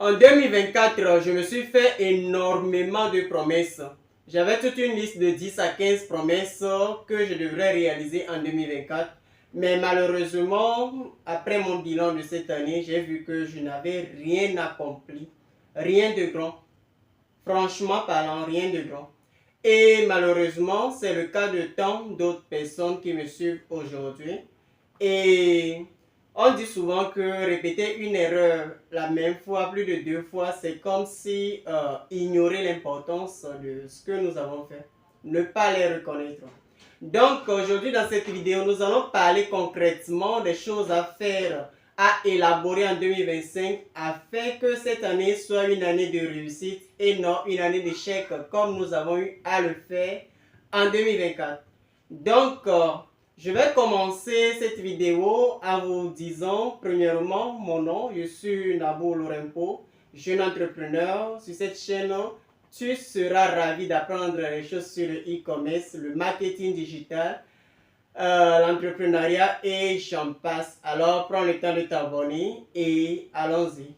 En 2024, je me suis fait énormément de promesses. J'avais toute une liste de 10 à 15 promesses que je devrais réaliser en 2024. Mais malheureusement, après mon bilan de cette année, j'ai vu que je n'avais rien accompli. Rien de grand. Franchement parlant, rien de grand. Et malheureusement, c'est le cas de tant d'autres personnes qui me suivent aujourd'hui. Et on dit souvent que répéter une erreur la même fois, plus de 2 fois, c'est comme si ignorer l'importance de ce que nous avons fait, ne pas les reconnaître. Donc aujourd'hui dans cette vidéo, nous allons parler concrètement des choses à faire, à élaborer en 2025 afin que cette année soit une année de réussite et non une année d'échec comme nous avons eu à le faire en 2024. Donc, je vais commencer cette vidéo en vous disant premièrement mon nom. Je suis Nabou Lorempo, jeune entrepreneur. Sur cette chaîne, tu seras ravi d'apprendre les choses sur le e-commerce, le marketing digital, l'entrepreneuriat et j'en passe. Alors, prends le temps de t'abonner et allons-y.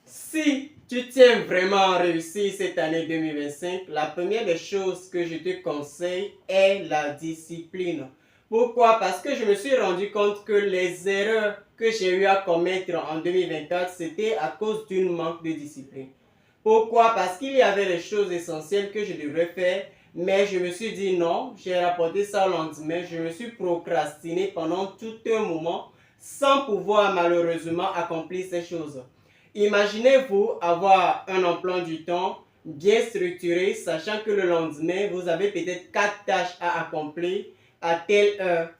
Si tu tiens vraiment à réussir cette année 2025, la première des choses que je te conseille est la discipline. Pourquoi? Parce que je me suis rendu compte que les erreurs que j'ai eu à commettre en 2024, c'était à cause d'un manque de discipline. Pourquoi? Parce qu'il y avait des choses essentielles que je devrais faire, mais je me suis dit non, j'ai rapporté ça au lendemain, je me suis procrastiné pendant tout un moment sans pouvoir malheureusement accomplir ces choses. Imaginez-vous avoir un emploi du temps bien structuré, sachant que le lendemain, vous avez peut-être 4 tâches à accomplir à telle heure.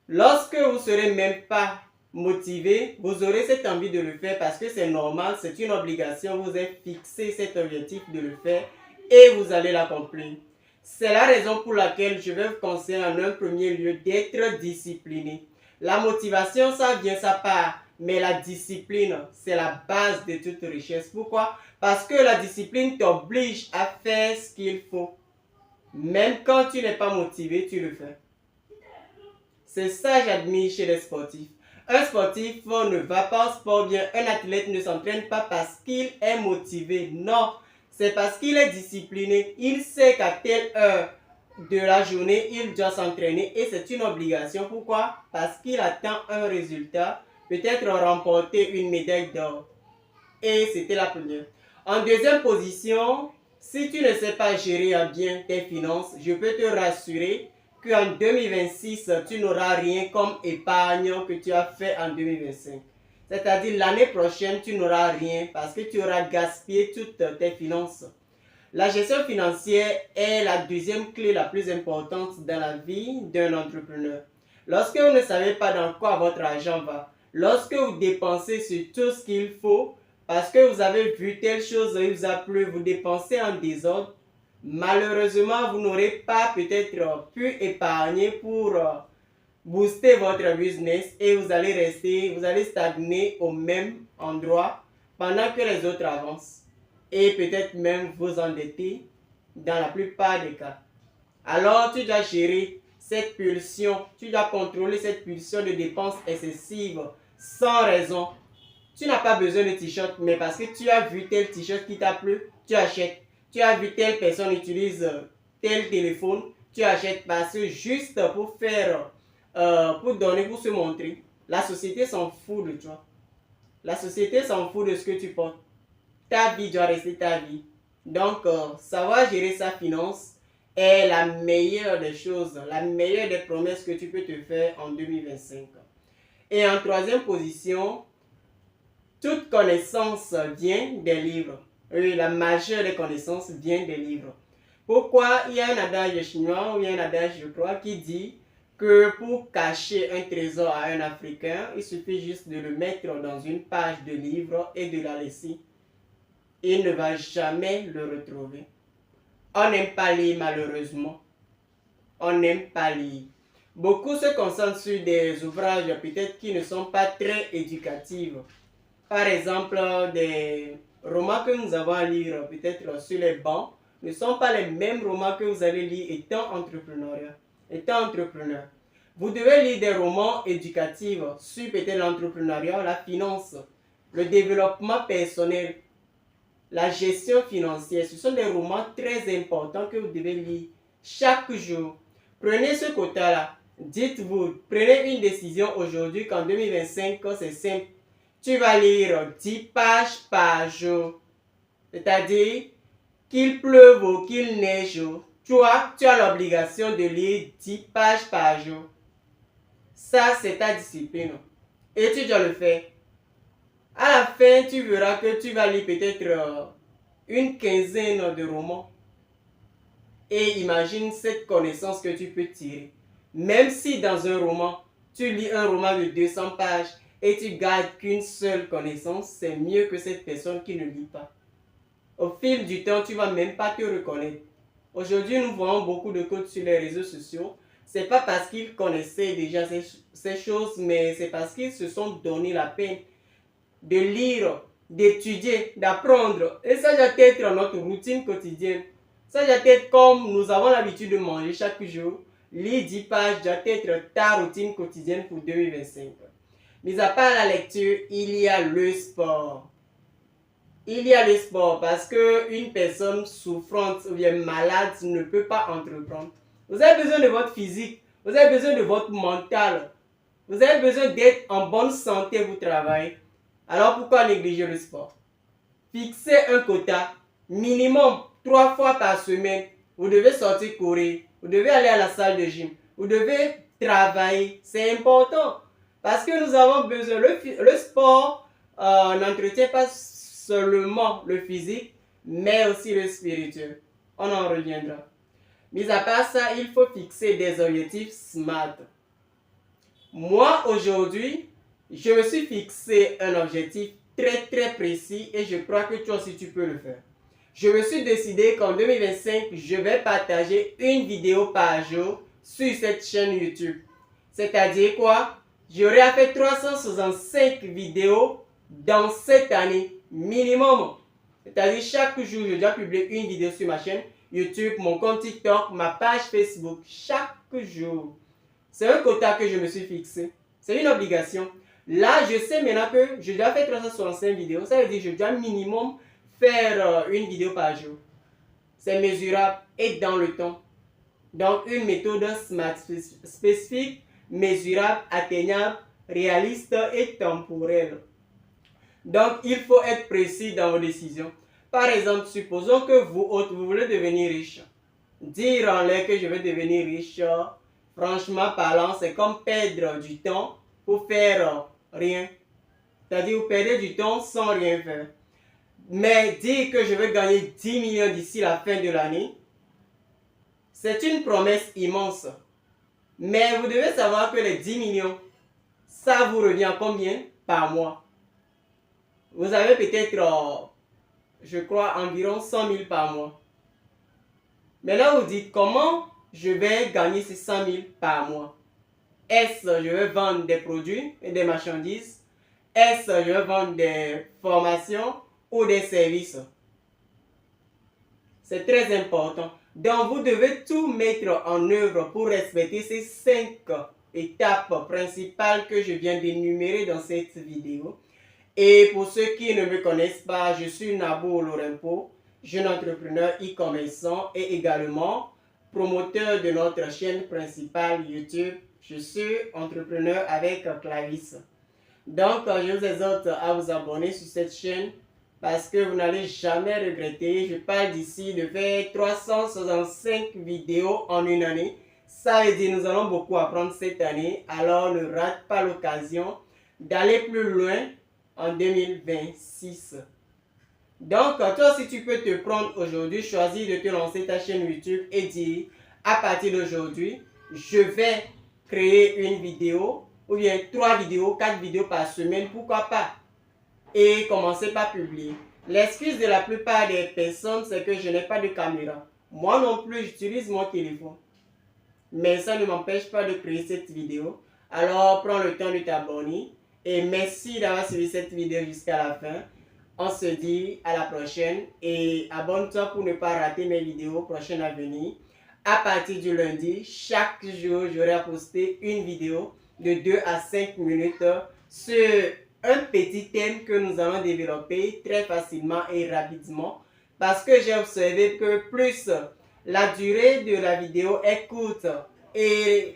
Lorsque vous ne serez même pas motivé, vous aurez cette envie de le faire parce que c'est normal, c'est une obligation, vous avez fixé cet objectif de le faire et vous allez l'accomplir. C'est la raison pour laquelle je vais vous conseiller en un premier lieu d'être discipliné. La motivation, ça vient, ça part. Mais la discipline, c'est la base de toute richesse. Pourquoi? Parce que la discipline t'oblige à faire ce qu'il faut. Même quand tu n'es pas motivé, tu le fais. C'est ça que j'admire chez les sportifs. Un sportif ne va pas au sport bien, un athlète ne s'entraîne pas parce qu'il est motivé. Non, c'est parce qu'il est discipliné. Il sait qu'à telle heure de la journée, il doit s'entraîner et c'est une obligation. Pourquoi? Parce qu'il attend un résultat, peut-être remporter une médaille d'or. Et c'était la première. En deuxième position, si tu ne sais pas gérer bien tes finances, je peux te rassurer qu'en 2026, tu n'auras rien comme épargne que tu as fait en 2025. C'est-à-dire l'année prochaine, tu n'auras rien parce que tu auras gaspillé toutes tes finances. La gestion financière est la deuxième clé la plus importante dans la vie d'un entrepreneur. Lorsque vous ne savez pas dans quoi votre argent va, lorsque vous dépensez sur tout ce qu'il faut, parce que vous avez vu telle chose, il vous a plu, vous dépensez en désordre, malheureusement, vous n'aurez pas peut-être pu épargner pour booster votre business et vous allez stagner au même endroit pendant que les autres avancent. Et peut-être même vous endetter dans la plupart des cas. Alors, tu dois gérer cette pulsion, tu dois contrôler cette pulsion de dépenses excessives sans raison. Tu n'as pas besoin de t-shirt, mais parce que tu as vu tel t-shirt qui t'a plu, tu achètes. Tu as vu telle personne utilise tel téléphone, tu achètes parce que juste pour faire, pour donner, pour se montrer. La société s'en fout de toi. La société s'en fout de ce que tu portes. Ta vie doit rester ta vie. Donc, savoir gérer sa finance est la meilleure des choses, la meilleure des promesses que tu peux te faire en 2025. Et en troisième position, toute connaissance vient des livres. Oui, la majeure des connaissances vient des livres. Pourquoi? Il y a un adage chinois, ou il y a un adage, je crois, qui dit que pour cacher un trésor à un Africain, il suffit juste de le mettre dans une page de livre et de la laisser. Il ne va jamais le retrouver. On n'aime pas lire malheureusement. On n'aime pas lire. Beaucoup se concentrent sur des ouvrages peut-être qui ne sont pas très éducatifs. Par exemple, des romans que nous avons à lire peut-être sur les bancs ne sont pas les mêmes romans que vous allez lire étant entrepreneur. Vous devez lire des romans éducatifs sur peut-être l'entrepreneuriat, la finance, le développement personnel, la gestion financière. Ce sont des romans très importants que vous devez lire chaque jour. Prenez ce quota-là. Dites-vous, prenez une décision aujourd'hui qu'en 2025, c'est simple. Tu vas lire 10 pages par jour. C'est-à-dire, qu'il pleuve ou qu'il neige, tu as l'obligation de lire 10 pages par jour. Ça, c'est ta discipline. Et tu dois le faire. À la fin, tu verras que tu vas lire peut-être une quinzaine de romans. Et imagine cette connaissance que tu peux tirer. Même si dans un roman, tu lis un roman de 200 pages et tu gardes qu'une seule connaissance, c'est mieux que cette personne qui ne lit pas. Au fil du temps, tu ne vas même pas te reconnaître. Aujourd'hui, nous voyons beaucoup de coachs sur les réseaux sociaux. Ce n'est pas parce qu'ils connaissaient déjà ces choses, mais c'est parce qu'ils se sont donné la peine de lire, d'étudier, d'apprendre. Et ça doit être notre routine quotidienne. Ça doit être comme nous avons l'habitude de manger chaque jour. Lire 10 pages doit être ta routine quotidienne pour 2025. Mis à part la lecture, il y a le sport. Il y a le sport parce qu'une personne souffrante ou bien malade ne peut pas entreprendre. Vous avez besoin de votre physique, vous avez besoin de votre mental, vous avez besoin d'être en bonne santé pour travailler. Alors pourquoi négliger le sport? Fixez un quota minimum 3 fois par semaine. Vous devez sortir courir, vous devez aller à la salle de gym, vous devez travailler. C'est important parce que nous avons besoin. Le sport n'entretient pas seulement le physique, mais aussi le spirituel. On en reviendra. Mis à part ça, il faut fixer des objectifs SMART. Moi, aujourd'hui, je me suis fixé un objectif très précis et je crois que toi aussi tu peux le faire. Je me suis décidé qu'en 2025, je vais partager une vidéo par jour sur cette chaîne YouTube. C'est-à-dire quoi? J'aurai à faire 365 vidéos dans cette année minimum. C'est-à-dire chaque jour, je dois publier une vidéo sur ma chaîne YouTube, mon compte TikTok, ma page Facebook, chaque jour. C'est un quota que je me suis fixé. C'est une obligation. Là, je sais maintenant que je dois faire 365 vidéos. Ça veut dire que je dois minimum faire une vidéo par jour. C'est mesurable et dans le temps. Donc, une méthode SMART spécifique, mesurable, atteignable, réaliste et temporelle. Donc, il faut être précis dans vos décisions. Par exemple, supposons que vous voulez devenir riche. Dire en l'air que je vais devenir riche, franchement parlant, c'est comme perdre du temps pour faire rien. C'est-à-dire, vous perdez du temps sans rien faire. Mais dire que je vais gagner 10 millions d'ici la fin de l'année, c'est une promesse immense. Mais vous devez savoir que les 10 millions, ça vous revient combien par mois? Vous avez peut-être, je crois, environ 100 000 par mois. Maintenant, vous dites comment je vais gagner ces 100 000 par mois? Est-ce que je vais vendre des produits et des marchandises? Est-ce que je vais vendre des formations ou des services? C'est très important. Donc, vous devez tout mettre en œuvre pour respecter ces 5 étapes principales que je viens d'énumérer dans cette vidéo. Et pour ceux qui ne me connaissent pas, je suis Nabo Lorenpo, jeune entrepreneur e-commerçant et également promoteur de notre chaîne principale YouTube. Je suis entrepreneur avec Clarisse. Donc, je vous exhorte à vous abonner sur cette chaîne parce que vous n'allez jamais regretter. Je parle d'ici de faire 365 vidéos en une année. Ça veut dire que nous allons beaucoup apprendre cette année. Alors, ne rate pas l'occasion d'aller plus loin en 2026. Donc, toi, si tu peux te prendre aujourd'hui, choisis de te lancer ta chaîne YouTube et dire à partir d'aujourd'hui, je vais créer une vidéo ou bien 3 vidéos, 4 vidéos par semaine, pourquoi pas? Et commencer par publier. L'excuse de la plupart des personnes, c'est que je n'ai pas de caméra. Moi non plus, j'utilise mon téléphone. Mais ça ne m'empêche pas de créer cette vidéo. Alors, prends le temps de t'abonner. Et merci d'avoir suivi cette vidéo jusqu'à la fin. On se dit à la prochaine. Et abonne-toi pour ne pas rater mes vidéos prochaines à venir. À partir du lundi, chaque jour, j'aurai à poster une vidéo de 2 à 5 minutes sur un petit thème que nous allons développer très facilement et rapidement. Parce que j'ai observé que plus la durée de la vidéo est courte et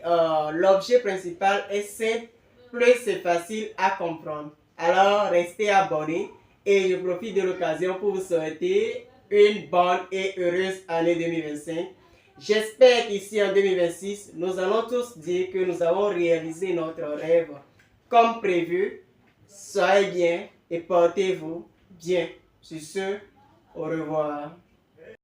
l'objet principal est simple, plus c'est facile à comprendre. Alors, restez abonnés et je profite de l'occasion pour vous souhaiter une bonne et heureuse année 2025. J'espère qu'ici en 2026, nous allons tous dire que nous avons réalisé notre rêve comme prévu. Soyez bien et portez-vous bien. Sur ce, au revoir.